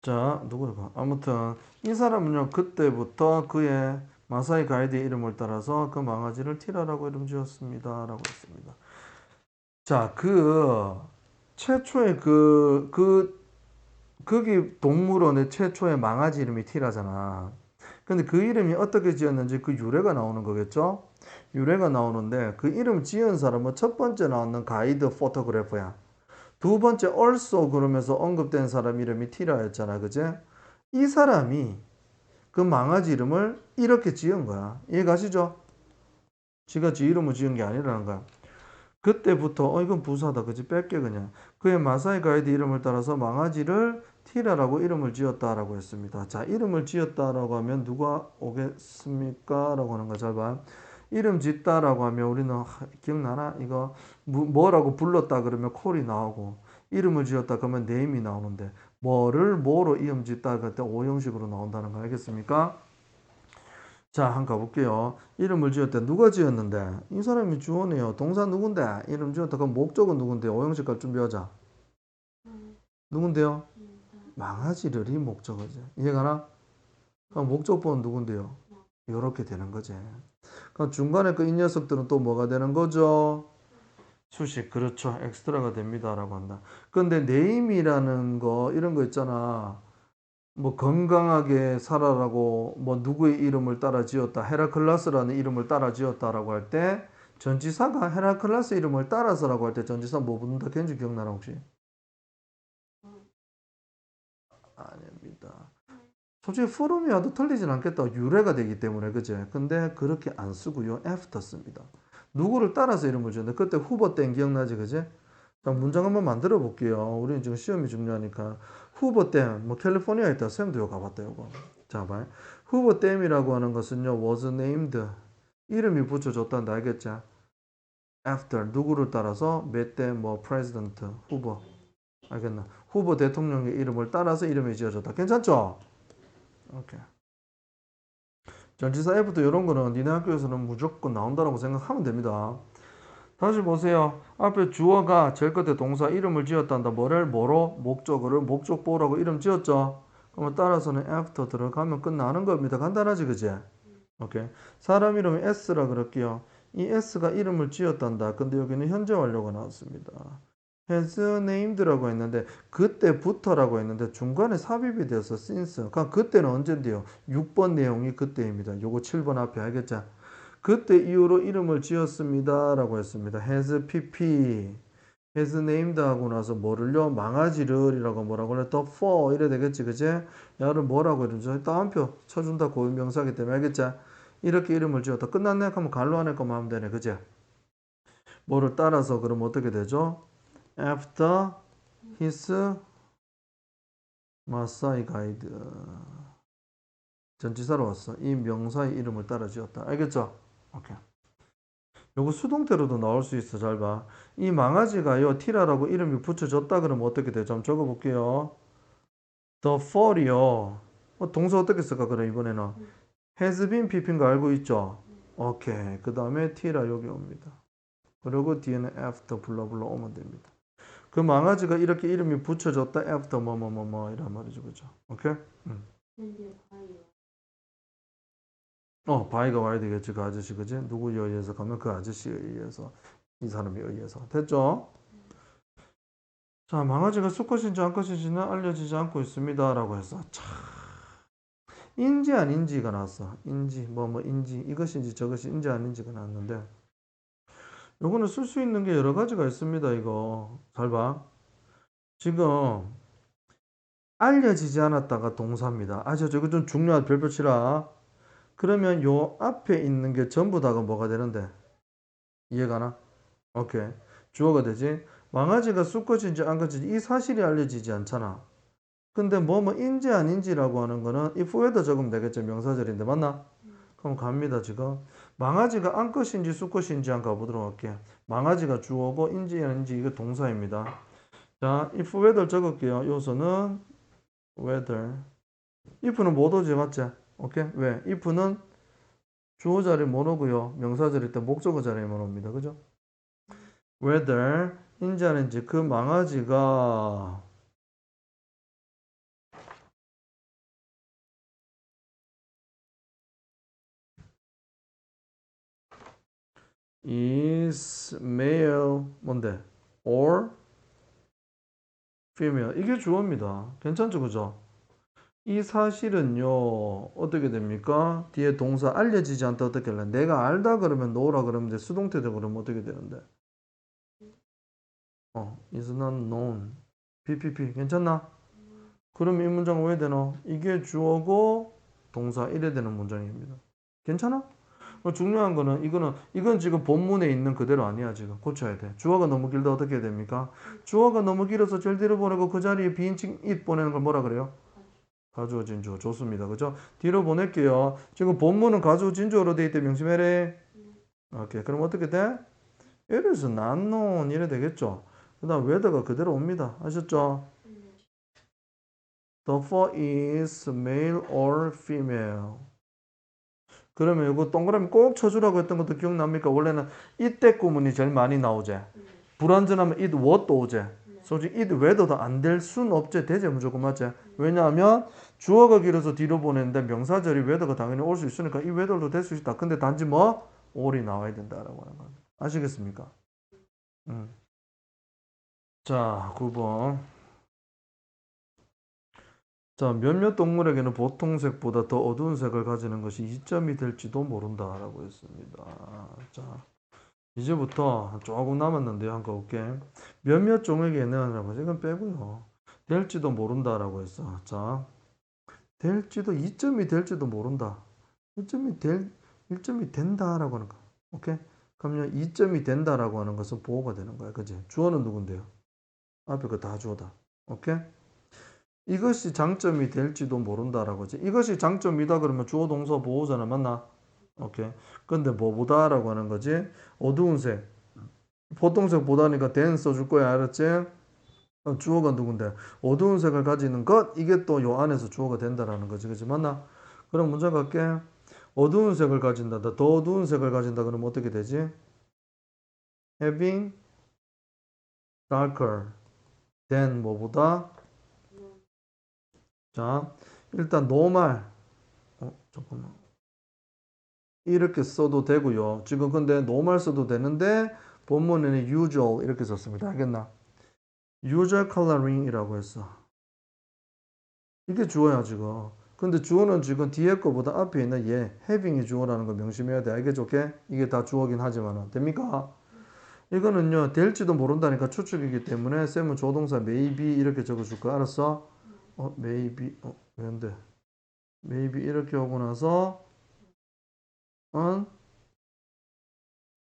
자, 누구일까? 아무튼 이 사람은요 그때부터 그의 마사이 가이드의 이름을 따라서 그 망아지를 티라라고 이름 지었습니다. 라고 했습니다. 자, 최초의 거기 동물원의 최초의 망아지 이름이 티라잖아. 근데 그 이름이 어떻게 지었는지 그 유래가 나오는 거겠죠? 유래가 나오는데 그 이름 지은 사람은 첫 번째 나오는 가이드 포토그래퍼야. 두 번째 also 그러면서 언급된 사람 이름이 티라였잖아. 그제? 이 사람이 그 망아지 이름을 이렇게 지은 거야. 이해가시죠? 지가 지 이름을 지은 게 아니라는 거야. 그때부터 이건 부사다. 그지? 뺄게 그냥. 그의 마사이 가이드 이름을 따라서 망아지를 티라라고 이름을 지었다라고 했습니다. 자, 이름을 지었다라고 하면 누가 오겠습니까? 라고 하는 거 잘 봐. 이름 짓다라고 하면 우리는 기억나나? 이거 뭐라고 불렀다 그러면 콜이 나오고 이름을 지었다 그러면 네임이 나오는데 뭐를 뭐로 이름 짓다 그때 오형식으로 나온다는 거 알겠습니까? 자, 한번 가볼게요. 이름을 지었대. 누가 지었는데? 이 사람이 주어네요. 동사 누군데? 이름 지었다. 그럼 목적은 누군데? 오형식 갈 준비하자. 누군데요? 망아지를 이 목적어지. 이해가나? 그럼 목적보는 누군데요? 이렇게 되는 거지. 그럼 중간에 그 이 녀석들은 또 뭐가 되는 거죠? 수식. 그렇죠. 엑스트라가 됩니다. 라고 한다. 근데 네임이라는 거, 이런 거 있잖아. 뭐 건강하게 살아라고 뭐 누구의 이름을 따라 지었다. 헤라클라스라는 이름을 따라 지었다라고 할 때 전치사가 헤라클라스 이름을 따라서라고 할 때 전치사 뭐 붙는다? 걔인지 기억나나 혹시? 아닙니다. 솔직히 프롬이와도 틀리진 않겠다. 유래가 되기 때문에 그제? 근데 그렇게 안 쓰고요. 애프터 씁니다. 누구를 따라서 이름을 지었는데 그때 후보 땐 기억나지 그제? 자, 문장 한번 만들어 볼게요. 우리는 지금 시험이 중요하니까. 후보 댐, 뭐 캘리포니아에 있다. 쌤도 가봤다 요거. 자, 봐요. 후보 댐이라고 하는 것은요. was named. 이름이 붙여졌다는데 알겠죠? after 누구를 따라서 몇 대 뭐 president 후보. 알겠나? 후보 대통령의 이름을 따라서 이름이 지어졌다. 괜찮죠? 오케이. 전치사 F도 이런 거는 니네 학교에서는 무조건 나온다라고 생각하면 됩니다. 다시 보세요. 앞에 주어가 제일 끝에 동사 이름을 지었단다. 뭐를 뭐로 목적어를 목적보라고 이름 지었죠. 그러면 따라서는 after 들어가면 끝나는 겁니다. 간단하지 그지? 오케이. 사람 이름이 S라 그럴게요. 이 S가 이름을 지었단다. 근데 여기는 현재 완료가 나왔습니다. has named라고 했는데 그때부터라고 했는데 중간에 삽입이 돼서 since. 그러니까 그때는 언젠데요? 6번 내용이 그때입니다. 요거 7번 앞에 알겠죠? 그때 이후로 이름을 지었습니다. 라고 했습니다. has pp, has named 하고 나서 뭐를요? 망아지를 이라고 뭐라고 그래? the for 이래 되겠지. 그제? 야를 뭐라고 이러죠? 따옴표 쳐준다. 고유명사기 때문에 알겠지? 이렇게 이름을 지었다. 끝났네? 하면 갈로 안에 거만 하면 되네. 그제? 뭐를 따라서 그럼 어떻게 되죠? after his 마사이 가이드. 전치사로 왔어. 이 명사의 이름을 따라 지었다. 알겠죠? 오케이. 요거 수동태로도 나올 수 있어. 잘 봐. 이 망아지가요, 티라라고 이름이 붙여졌다 그러면 어떻게 되죠? 한번 적어볼게요. The fall이요. 동사 어떻게 쓸까, 그래, 이번에는? has been pp인 거 알고 있죠? 오케이. 그 다음에 티라 여기 옵니다. 그리고 뒤에는 after 불러불러 오면 됩니다. 그 망아지가 이렇게 이름이 붙여졌다. after 뭐뭐뭐뭐 이란 말이죠. 그죠? 오케이? 바이가 와야 되겠지. 그 아저씨, 그지? 누구에 의해서 가면 그 아저씨에 의해서, 이 사람에 의해서. 됐죠? 자, 망아지가 수컷인지 암컷인지는 알려지지 않고 있습니다. 라고 해서. 참, 인지 아닌지가 나왔어. 인지, 인지, 이것인지 저것이 인지 아닌지가 나왔는데, 요거는 쓸 수 있는 게 여러 가지가 있습니다. 이거 잘 봐. 지금 알려지지 않았다가 동사입니다. 아시죠? 이거 좀 중요한 별표 치라. 그러면 요 앞에 있는 게 전부 다가 뭐가 되는데? 이해가나? 오케이. 주어가 되지. 망아지가 수컷인지 안 것인지 이 사실이 알려지지 않잖아. 근데 인지 아닌지라고 하는 거는 if whether 적으면 되겠죠. 명사절인데 맞나? 그럼 갑니다 지금. 망아지가 암컷인지 수컷인지 한번 가보도록 할게요. 망아지가 주어고 인지 아닌지 이거 동사입니다. 자, if whether 적을게요. 요소는 whether. if는 못 오지 맞지? 오케이? 왜? if는 주어 자리 못 오고요. 명사 자리 때 목적어 자리에 못 옵니다. 그죠? whether 인지 아닌지 그 망아지가 is male 뭔데? or female 이게 주어입니다. 괜찮죠? 그죠? 이 사실은요 어떻게 됩니까? 뒤에 동사 알려지지 않다 어떻게 할래? 내가 알다 그러면 know라 그러면 돼. 수동태다 그러면 어떻게 되는데? is not known PPP 괜찮나? 그럼 이 문장 왜 되노? 이게 주어고 동사 이래 되는 문장입니다. 괜찮아? 중요한 거는 이건 지금 본문에 있는 그대로 아니야. 지금 고쳐야 돼. 주어가 너무 길다 어떻게 해야 됩니까? 주어가 너무 길어서 제일 뒤로 보내고 그 자리에 비인칭 it 보내는 걸 뭐라 그래요? 가주어진 주어. 좋습니다. 그죠? 뒤로 보낼게요. 지금 본문은 가주어진 주어로 돼 있대. 명심해래. 오케이. 그럼 어떻게 돼? it is not known 이래 되겠죠? 그 다음 whether가 그대로 옵니다. 아셨죠? The four is male or female. 그러면 이거 동그라미 꼭 쳐주라고 했던 것도 기억납니까? 원래는 이때 구문이 제일 많이 나오지. 불완전하면 it what도 오지. 솔직히 it whether도 안 될 순 없지. 되지 무조건 맞지. 왜냐하면 주어가 길어서 뒤로 보내는데 명사절이 whether가 당연히 올 수 있으니까 이 whether도 될 수 있다. 근데 단지 all이 나와야 된다라고 하는 겁니다. 아시겠습니까? 자, 9번. 자, 몇몇 동물에게는 보통색보다 더 어두운 색을 가지는 것이 이점이 될지도 모른다라고 했습니다. 자, 이제부터 조금 남았는데요. 한번 볼게. 몇몇 종에게는 이건 빼고요. 될지도 모른다라고 했어. 자, 될지도 이점이 될지도 모른다. 이점이 된다라고 하는 거. 오케이? 그럼요. 이점이 된다라고 하는 것은 보호가 되는 거야. 그지? 주어는 누군데요? 앞에 거 다 주어다. 오케이? 이것이 장점이 될지도 모른다라고 하지. 이것이 장점이다 그러면 주어 동사 보호잖아. 맞나? 오케이. 근데 뭐보다라고 하는 거지? 어두운 색. 보통색 보다니까 된 써줄 거야. 알았지? 주어가 누군데? 어두운 색을 가지는 것. 이게 또 요 안에서 주어가 된다라는 거지. 그치? 맞나? 그럼 문제 갈게. 어두운 색을 가진다. 더 어두운 색을 가진다. 그러면 어떻게 되지? having darker than 뭐보다? 자, 일단 normal. 잠깐만. 이렇게 써도 되고요. 지금 근데 normal 써도 되는데 본문에는 usual 이렇게 썼습니다. 알겠나? usual coloring이라고 했어. 이게 주어야 지금. 근데 주어는 지금 뒤에 거보다 앞에 있는 얘 having이 주어라는 거 명심해야 돼. 알겠죠? 이게 다 주어긴 하지만은 됩니까? 이거는요 될지도 모른다니까 추측이기 때문에 쌤은 조동사 maybe 이렇게 적어줄 거 알았어? maybe 왜 안 돼? maybe 이렇게 오고 나서 an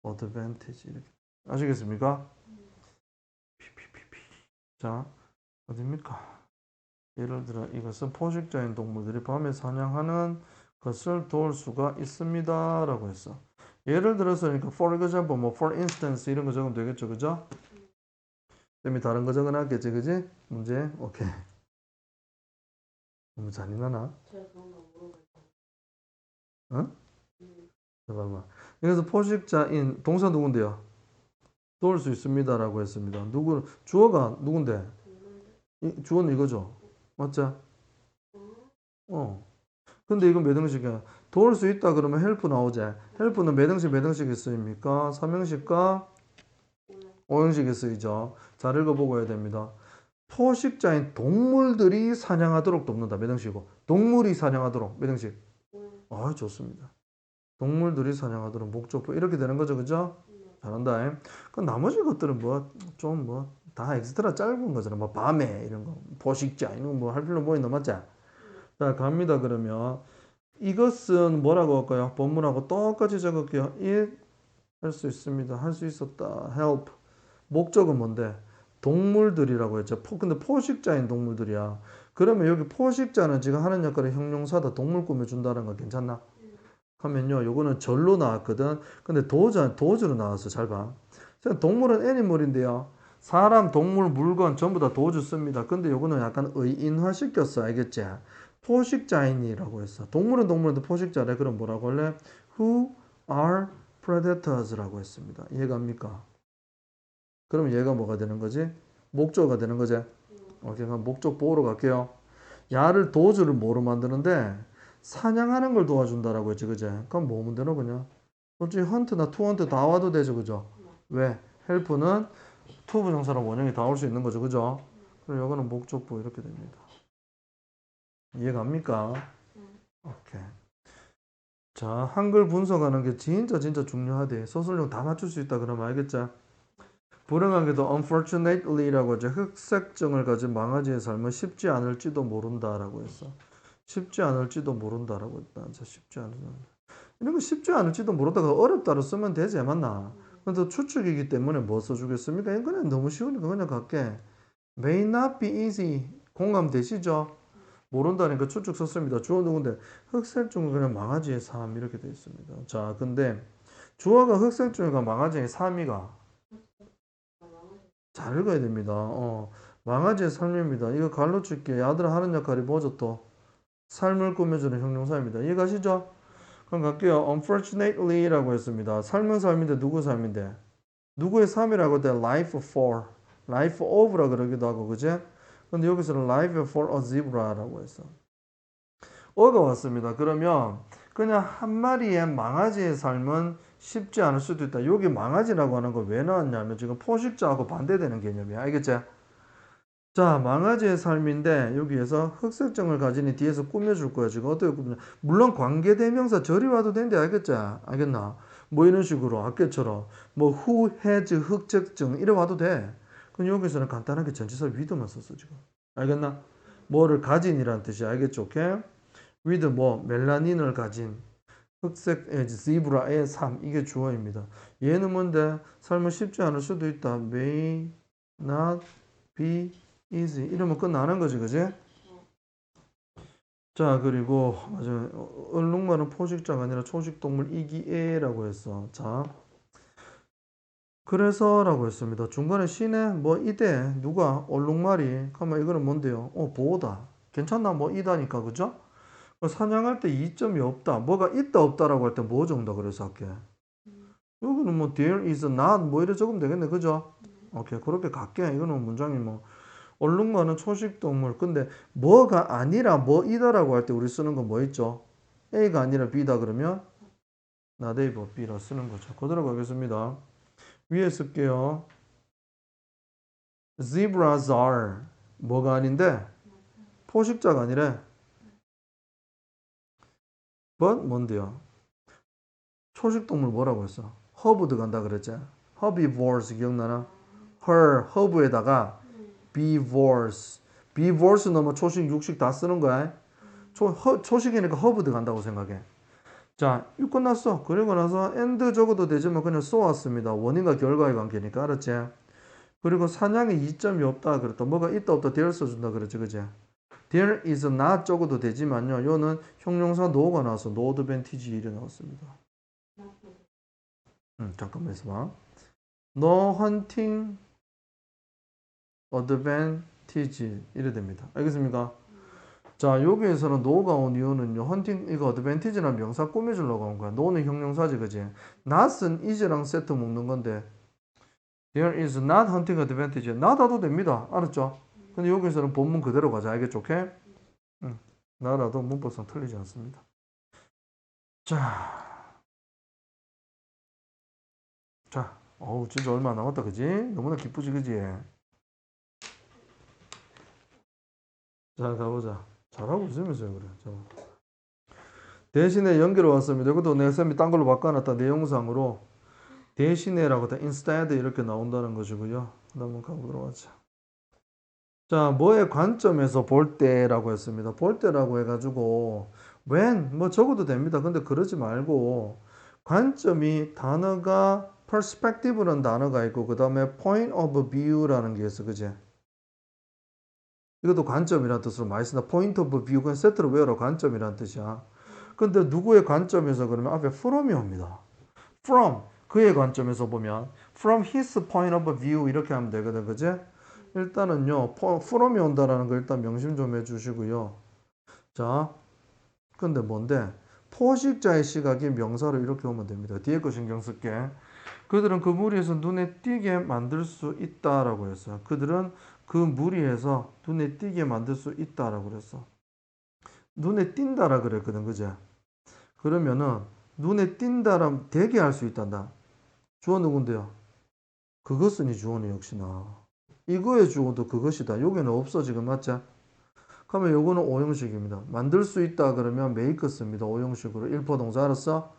advantage 이렇게 아시겠습니까? 자 어딥니까? 예를 들어 이것은 포식자인 동물들이 밤에 사냥하는 것을 도울 수가 있습니다 라고 했어. 예를 들어서 그러니까 for example for instance 이런 거 적으면 되겠죠. 그죠? 쌤이 다른 거 적어놨겠지. 그지? 문제 오케이. 너무 잔인하나? 어? 잠깐만. 그래서 포식자인 동사 누군데요? 도울 수 있습니다 라고 했습니다. 주어가 누군데? 주어는 이거죠. 맞죠? 근데 이건 몇 형식이야? 도울 수 있다 그러면 help 나오지. help는 몇 형식이 쓰입니까? 3형식과 5형식이 쓰이죠. 잘 읽어보고 해야 됩니다. 포식자인 동물들이 사냥하도록 돕는다. 몇 형식이고? 동물이 사냥하도록 몇 형식? 좋습니다. 동물들이 사냥하도록 목적보 이렇게 되는 거죠. 그죠? 잘한다. 그 나머지 것들은 뭐 좀 뭐 다 엑스트라 짧은 거잖아. 뭐 밤에 이런 거, 포식자 이런 거 뭐 할 필요 뭐 있나 맞지? 자, 갑니다. 그러면 이것은 뭐라고 할까요? 본문하고 똑같이 적을게요. it 할 수 있습니다. 할 수 있었다. help. 목적은 뭔데? 동물들이라고 했죠. 근데 포식자인 동물들이야. 그러면 여기 포식자는 지금 하는 역할의 형용사다. 동물 꾸며준다는 거 괜찮나? 하면요. 요거는 절로 나왔거든. 근데 도주로 나왔어. 잘 봐. 동물은 애니멀인데요. 사람, 동물, 물건 전부 다 도주 씁니다. 근데 요거는 약간 의인화 시켰어. 알겠지? 포식자인이라고 했어. 동물은 동물인데 포식자래. 그럼 뭐라고 할래? Who are predators라고 했습니다. 이해갑니까? 그럼 얘가 뭐가 되는 거지? 목적어가 되는 거지? 오케이, 그럼 목적 보호로 갈게요. 야를 도주를 뭐로 만드는데 사냥하는 걸 도와준다라고 했지, 그제? 그럼 뭐면 되나 그냥? 솔직히 헌트나 투헌트 다 와도 되죠, 그죠? 왜? 헬프는 투 부정사랑 원형이 다 올 수 있는 거죠, 그죠? 그럼 이거는 목적보 이렇게 됩니다. 이해갑니까? 오케이. 자, 한글 분석하는 게 진짜 중요하대. 서술형 다 맞출 수 있다 그러면 알겠죠? 불행하게도 unfortunately라고 하죠. 흑색증을 가진 망아지의 삶은 쉽지 않을지도 모른다라고 했어. 쉽지 않을지도 모른다라고 했다. 쉽지 않을 이런 거 쉽지 않을지도 모르다가 어렵다로 쓰면 되지 맞나? 근데 추측이기 때문에 뭐 써주겠습니까? 이거는 너무 쉬우니까 그냥 갈게. May not be easy. 공감되시죠? 모른다니까 추측 썼습니다. 주어 누군데 흑색증은 그냥 망아지의 삶 이렇게 되어 있습니다. 자, 근데 주어가 흑색증이가 망아지의 삶이가 잘 읽어야 됩니다. 망아지의 삶입니다. 이거 갈로 칠게. 야들 하는 역할이 뭐죠 또? 삶을 꾸며주는 형용사입니다. 이해가시죠? 그럼 갈게요. Unfortunately라고 했습니다. 삶은 삶인데 누구 삶인데? 누구의 삶이라고 돼? Life for, life of라 그러기도 하고, 그제? 근데 여기서는 Life for a zebra라고 했어. 어가 왔습니다. 그러면 그냥 한 마리의 망아지의 삶은 쉽지 않을 수도 있다. 여기 망아지라고 하는 걸 왜 나왔냐면 지금 포식자하고 반대되는 개념이야. 알겠지? 자, 망아지의 삶인데 여기에서 흑색증을 가지니 뒤에서 꾸며줄 거야. 지금 어떻게 꾸며? 물론 관계대명사 저리 와도 된대. 알겠지? 알겠나? 뭐 이런 식으로 아까처럼 뭐 who has 흑색증 이래 와도 돼. 그럼 여기서는 간단하게 전치사 with만 썼어 지금. 알겠나? 뭐를 가진이란 뜻이야. 알겠죠? 오케이? with 뭐 멜라닌을 가진 흑색 지브라의 삶 이게 주어입니다. 얘는 뭔데? 삶은 쉽지 않을 수도 있다. may not be easy 이러면 끝나는 거지, 그지? 자, 그리고 맞아 얼룩말은 포식자가 아니라 초식동물 이기애라고 했어. 자, 그래서라고 했습니다. 중간에 시내 뭐 이대 누가 얼룩말이 그러면 이거는 뭔데요? 보호다. 괜찮나? 뭐 이다니까, 그죠? 사냥할 때 이점이 없다. 뭐가 있다 없다라고 할 때 뭐 정도 그래서 할게. 여기는 뭐 there is not 뭐 이래 적으면 되겠네, 그죠? 오케이, 그렇게 갈게. 이거는 문장이 뭐 얼룩말은 초식동물. 근데 뭐가 아니라 뭐이다라고 할 때 우리 쓰는 건 뭐 있죠? A가 아니라 B다 그러면 not A but B라 쓰는 거죠. 그대로 가겠습니다. 위에 쓸게요. Zebras are 뭐가 아닌데 포식자가 아니래. but 뭔데요? 초식동물 뭐라고 했어? 허브드 간다 그랬지? herbivores 기억나나? 허브에다가 beavers. beavers 넣으면 초식, 육식 다 쓰는 거야. 초식이니까 허브드 간다고 생각해. 자, 이 끝났어. 그리고 나서 and 적어도 되지만 그냥 쏘았습니다. 원인과 결과의 관계니까 알았지? 그리고 사냥에 이점이 없다 그랬다. 뭐가 있다 없다 there 써준다 그랬지, 그지? there is not 적어도 되지만요. 요는 형용사 no가 나와서 no advantage 이래 나왔습니다. 잠깐만 있어봐. no hunting advantage 이래 됩니다. 알겠습니까? 자, 여기에서는 no가 온 이유는요. 헌팅 이거 advantage라는 명사 꾸며주려고 한 거야. no는 형용사지, 그지? not은 is랑 세트 묶는 건데 there is not hunting advantage. not 와도 됩니다. 알았죠? 근데 여기서는 본문 그대로 가자. 알겠죠? 오케이? 나라도 문법상 틀리지 않습니다. 자, 어우, 진짜 얼마 안 남았다, 그지? 너무나 기쁘지, 그지? 자, 가보자. 잘하고 있으면서요, 그래. 자. 대신에 연결 왔습니다. 이것도 내가 쌤이 딴 걸로 바꿔놨다. 내용상으로. 대신에라고 다 instead 이렇게 나온다는 것이고요. 한번 가보도록 하죠. 자, 뭐의 관점에서 볼 때라고 했습니다. 볼 때라고 해가지고 when 뭐 적어도 됩니다. 근데 그러지 말고 관점이 단어가 perspective라는 단어가 있고 그 다음에 point of view라는 게 있어, 그지? 이것도 관점이라는 뜻으로 많이 쓴다. point of view 그냥 세트로 외워라. 관점이라는 뜻이야. 근데 누구의 관점에서 그러면 앞에 from이 옵니다. from 그의 관점에서 보면 from his point of view 이렇게 하면 되거든, 그지? 일단은요, from이 온다라는 거 일단 명심 좀 해주시고요. 자, 근데 뭔데? 포식자의 시각이 명사로 이렇게 오면 됩니다. 뒤에 거 신경 쓸게. 그들은 그 무리에서 눈에 띄게 만들 수 있다라고 했어요. 그들은 그 무리에서 눈에 띄게 만들 수 있다라고 그랬어. 눈에 띈다라 그랬거든, 그제? 그러면은 눈에 띈다라면 되게 할 수 있단다. 주어 누군데요? 그것은이 주어는 역시나. 이거의 주어도 그것이다. 여기는 없어 지금 맞지? 그러면 요거는 오형식입니다. 만들 수 있다 그러면 make 씁니다. 오형식으로. 일포 동사 알았어?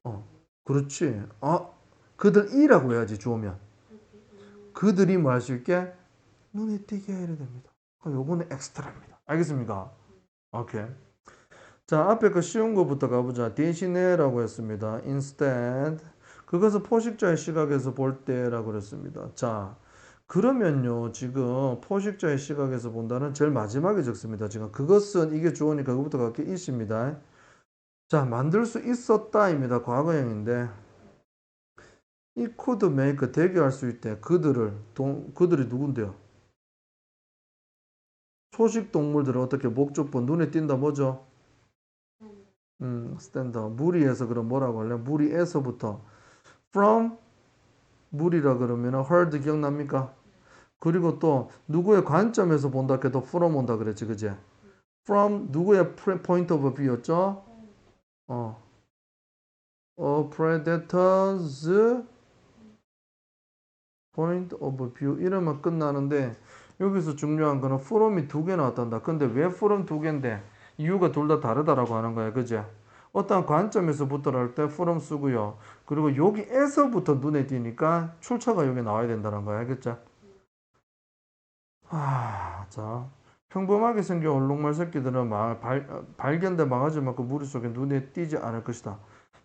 어, 그렇지. 아, 그들이라고 해야지 주어면. 그들이 뭐 할 수 있게? 눈에 띄게 해야 됩니다. 그럼 요거는 엑스트라입니다. 알겠습니까? 오케이. 자, 앞에 그 쉬운 거부터 가보자. 대신에라고 했습니다. instead. 그것은 포식자의 시각에서 볼 때라고 그랬습니다. 자, 그러면요, 지금 포식자의 시각에서 본다는 제일 마지막에 적습니다. 지금 그것은 이게 주어니까 그것부터 갈게 있습니다. 자, 만들 수 있었다입니다. 과거형인데 이 could make 대기할 수 있대. 그들이 누군데요? 초식 동물들은 어떻게 목적본 눈에 띈다 뭐죠? 스탠더. 무리에서 그럼 뭐라고 할래? 무리에서부터 from 무리라 그러면 heard 기억납니까? 그리고 또 누구의 관점에서 본다 해도 from 온다 그랬지, 그제? from 누구의 point of view였죠? 어, predator's point of view 이러면 끝나는데 여기서 중요한 거는 from이 두 개 나왔단다. 근데 왜 from 두 개인데 이유가 둘 다 다르다라고 하는 거야, 그제? 어떤 관점에서부터 할 때 from 쓰고요. 그리고 여기에서부터 눈에 띄니까 출처가 여기 나와야 된다는 거야, 알겠죠? 자, 평범하게 생긴 얼룩말 새끼들은 발견된 망하지 만큼 무리 속에 눈에 띄지 않을 것이다.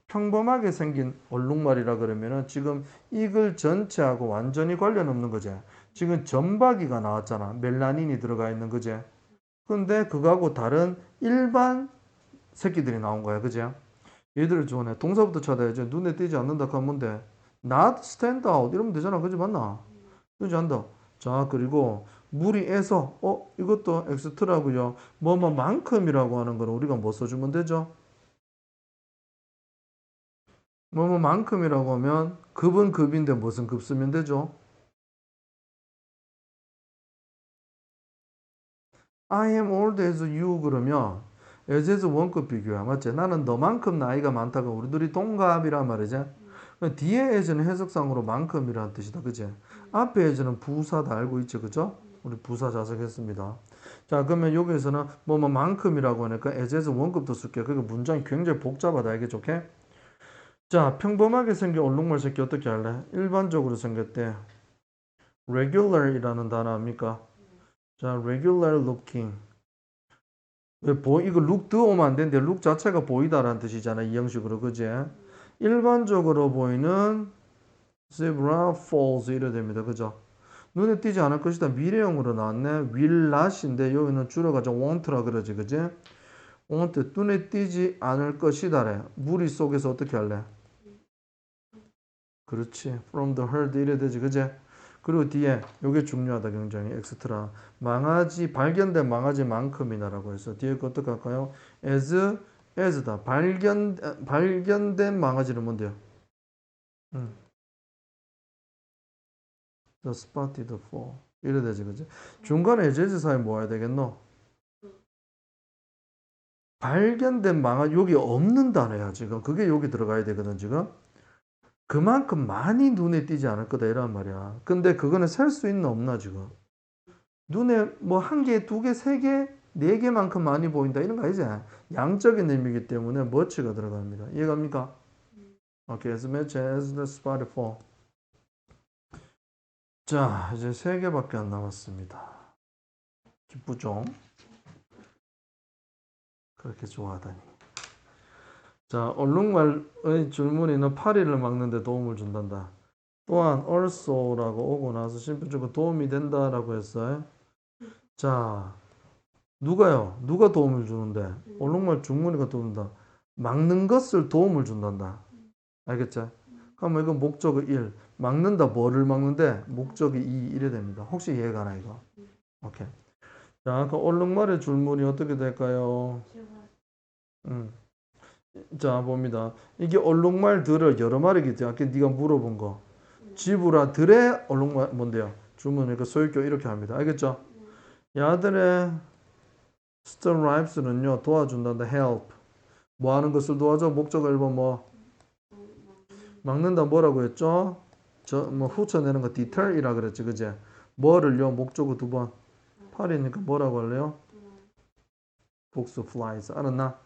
평범하게 생긴 얼룩말이라 그러면은 지금 이글 전체하고 완전히 관련 없는 거지. 지금 점박이가 나왔잖아. 멜라닌이 들어가 있는 거지. 근데 그거하고 다른 일반 새끼들이 나온 거야, 그지? 얘들을 좋아해. 동사부터 찾아야지. 눈에 띄지 않는다 하면 뭔데? Not stand out 이러면 되잖아, 그지 맞나? 그지 않다. 자, 그리고 무리에서 이것도 엑스트라고요. 뭐뭐만큼이라고 하는 거는 우리가 뭐 써주면 되죠? 뭐뭐만큼이라고 하면 급은 급인데 무슨 급 쓰면 되죠? I am old as you 그러면 as 원급 비교야. 맞지? 나는 너만큼 나이가 많다가 우리 둘이 동갑이란 말이지. 뒤에 as는 해석상으로 만큼이라는 뜻이다. 그지? 앞에 as는 부사다 알고 있지. 그죠? 우리 부사 자석했습니다. 자, 그러면 여기에서는 뭐뭐만큼이라고 하니까 as 원급도 쓸게. 그러니까 문장이 굉장히 복잡하다. 알겠죠? 오케이? 자, 평범하게 생긴 얼룩말 새끼 어떻게 할래? 일반적으로 생겼대. regular이라는 단어 압니까? 자, regular looking. 이거 look 오면 안 되는데 look 자체가 보이다라는 뜻이잖아. 이 형식으로. 그지? 일반적으로 보이는 zebra falls 이래 됩니다. 그죠? 눈에 띄지 않을 것이다. 미래형으로 나왔네. will not인데 여기는 줄여가지고 won't라 그러지. 그지? won't 눈에 띄지 않을 것이다래. 무리 속에서 어떻게 할래? 그렇지. from the herd 이래 되지. 그지? 그리고 뒤에 요게 중요하다. 굉장히 엑스트라. 망아지 발견된 망아지만큼이나라고 해서 뒤에 거 어떻게 할까요? as다. 발견된 망아지는 뭔데요? the spotted fall 이래 되지. 그지? 중간에 as 사이 뭐 해야 되겠노? 발견된 망아지 여기 없는 단어야 지금. 그게 여기 들어가야 되거든 지금. 그만큼 많이 눈에 띄지 않을 거다 이란 말이야. 근데 그거는 셀 수 있나 없나 지금. 눈에 뭐 한 개, 두 개, 세 개, 네 개만큼 많이 보인다 이런 거 아니지? 양적인 의미이기 때문에 much가 들어갑니다. 이해갑니까? Okay, as much as the spotted fall. 자, 이제 3개밖에 안 남았습니다. 기쁘죠? 그렇게 좋아하다니. 자, 얼룩말의 줄무늬는 파리를 막는 데 도움을 준단다. 또한 also라고 오고 나서 심표주가 도움이 된다라고 했어요. 자, 누가요? 누가 도움을 주는데? 얼룩말 줄무늬가 도움다. 막는 것을 도움을 준단다. 알겠죠? 그러면 이거 목적어 1. 막는다. 뭐를 막는데? 목적이 2 이래 됩니다. 혹시 이해가 가나 이거? 오케이. 자, 그 얼룩말의 줄무늬 어떻게 될까요? 자, 봅니다. 이게 얼룩말들을 여러 마리겠죠. 아까 네가 물어본 거. 지브라들의 얼룩말 뭔데요? 줄무늬 그 소유격 이렇게 합니다. 알겠죠? 야들의 stripes는요 도와준단다. help. 뭐 하는 것을 도와줘? 목적어 1번 뭐 막는다 뭐라고 했죠? 저 뭐 훑어내는 거 detail이라 그랬지, 그제? 뭐를요? 목적어 2번. 팔이니까 뭐라고 할래요? 복수 flies. 알았나?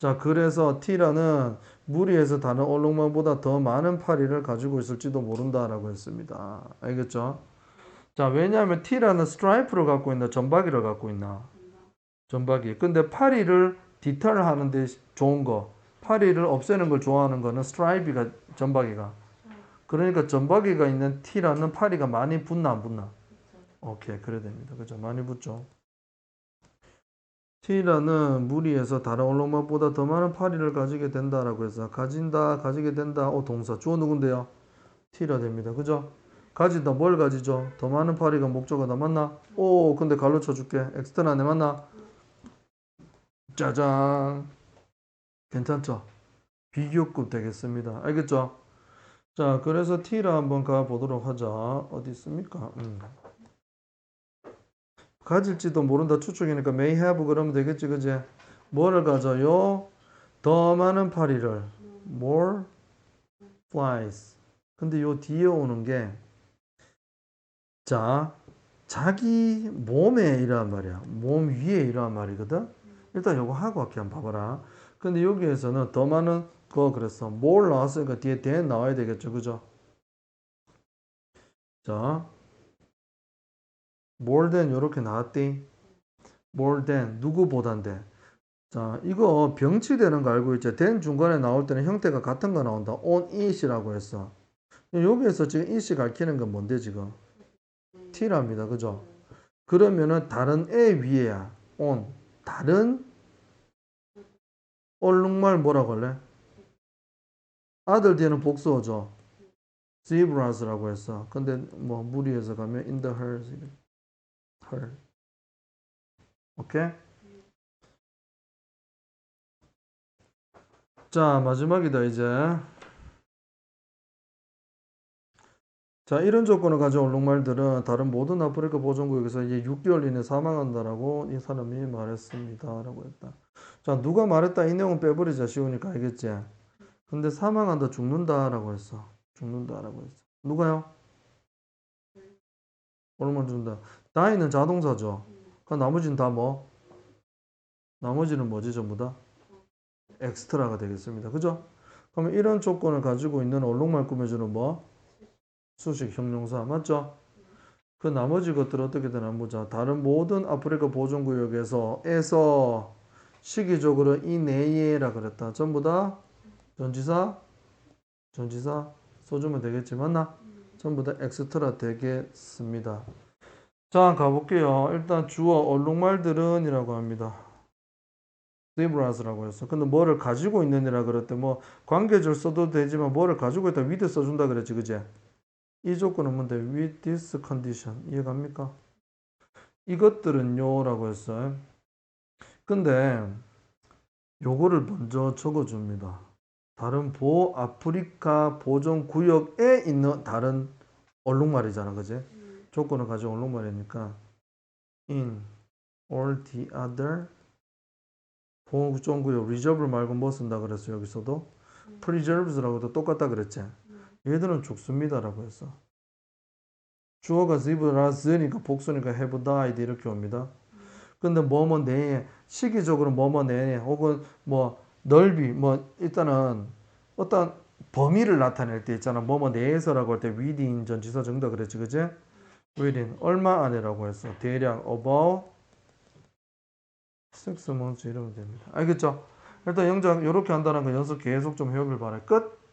자, 그래서 T라는 무리에서 다른 얼룩말보다 더 많은 파리를 가지고 있을지도 모른다라고 했습니다. 알겠죠? 자, 왜냐하면 T라는 스트라이프를 갖고 있나 점박이를 갖고 있나? 점박이. 근데 파리를 디테일 하는데 좋은 거, 파리를 없애는 걸 좋아하는 거는 스트라이프가 점박이가. 그러니까 점박이가 있는 T라는 파리가 많이 붙나 안 붙나? 오케이, 그래 됩니다. 그죠? 많이 붙죠. T라는 무리에서 다른 얼룩말보다 더 많은 파리를 가지게 된다라고 해서 가진다, 가지게 된다. 동사. 주어 누군데요? T라 됩니다. 그죠? 가진다. 뭘 가지죠? 더 많은 파리가 목적어다. 맞나? 근데 갈로 쳐줄게. 엑스트라네. 맞나? 짜잔. 괜찮죠? 비교급 되겠습니다. 알겠죠? 자, 그래서 T라 한번 가보도록 하자. 어디 있습니까? 가질지도 모른다 추측이니까 may have 그러면 되겠지, 그지? 뭐를 가져요? 더 많은 파리를. more flies. 근데 요 뒤에 오는 게, 자, 자기 몸에 이란 말이야. 몸 위에 이란 말이거든? 일단 요거 하고 할게. 한번 봐봐라. 근데 여기에서는 더 많은 거 그랬어. more 나왔으니까 뒤에 than 나와야 되겠죠, 그죠? 자, more than 요렇게 나왔디. more than 누구보단데. 자, 이거 병치되는 거 알고 있죠? than 중간에 나올 때는 형태가 같은 거 나온다. on it이라고 했어. 여기에서 지금 it이 가리키는 건 뭔데 지금? t랍니다. 그죠? 그러면은 다른 애 위에야. on. 다른 얼룩말 뭐라고 할래? 아들 뒤에는 복수어죠. zebras라고 했어. 근데 뭐 무리해서 가면 in the her. 오케이? 자, 마지막이다 이제. 자, 이런 조건을 가진 얼룩말들은 다른 모든 아프리카 보존구역에서 이제 6개월 이내 사망한다라고 이 사람이 말했습니다. 라고 했다. 자, 누가 말했다? 이 내용은 빼버리자. 쉬우니까 알겠지? 근데 사망한다, 죽는다라고 했어. 죽는다라고 했어. 누가요? 얼룩말 죽는다. 다이는 자동사죠. 그 나머지는 다 뭐? 나머지는 뭐지 전부 다? 엑스트라가 되겠습니다. 그죠? 그러면 이런 조건을 가지고 있는 얼룩말 꾸며주는 뭐? 수식 형용사 맞죠? 그 나머지 것들 어떻게 되나 보자. 다른 모든 아프리카 보존구역에서 시기적으로 이 내에라 그랬다. 전부 다 전지사 써주면 되겠지. 맞나? 전부 다 엑스트라 되겠습니다. 자, 가볼게요. 일단 주어 얼룩말들은 이라고 합니다. zebras라고 했어. 근데 뭐를 가지고 있느니라 그랬대. 뭐 관계절 써도 되지만 뭐를 가지고 있다 with 써준다 그랬지. 그제? 이 조건은 뭔데? with this condition. 이해갑니까? 이것들은요 라고 했어요. 근데 요거를 먼저 적어줍니다. 다른 아프리카 보존구역에 있는 다른 얼룩말이잖아. 그지? 조건을 가진 얼룩말이니까 in all the other 보존구역 reserve 말고 뭐 쓴다 그랬어. 여기서도 preserves라고도 똑같다 그랬지. 얘들은 죽습니다라고 했어. 주어가 zebras니까 복수니까 have died 이렇게 옵니다. 근데 뭐뭐 내 시기적으로 뭐뭐 내 혹은 뭐 넓이 뭐 일단은 어떤 범위를 나타낼 때 있잖아. 뭐뭐 내에서라고 할 때 within 전치사 정다 그랬지, 그지? within 얼마 안에라고 했어. 대략 about 6 months 이러면 됩니다. 알겠죠? 일단 영장 이렇게 한다는 거 연습 계속 좀 해보길 바래. 끝.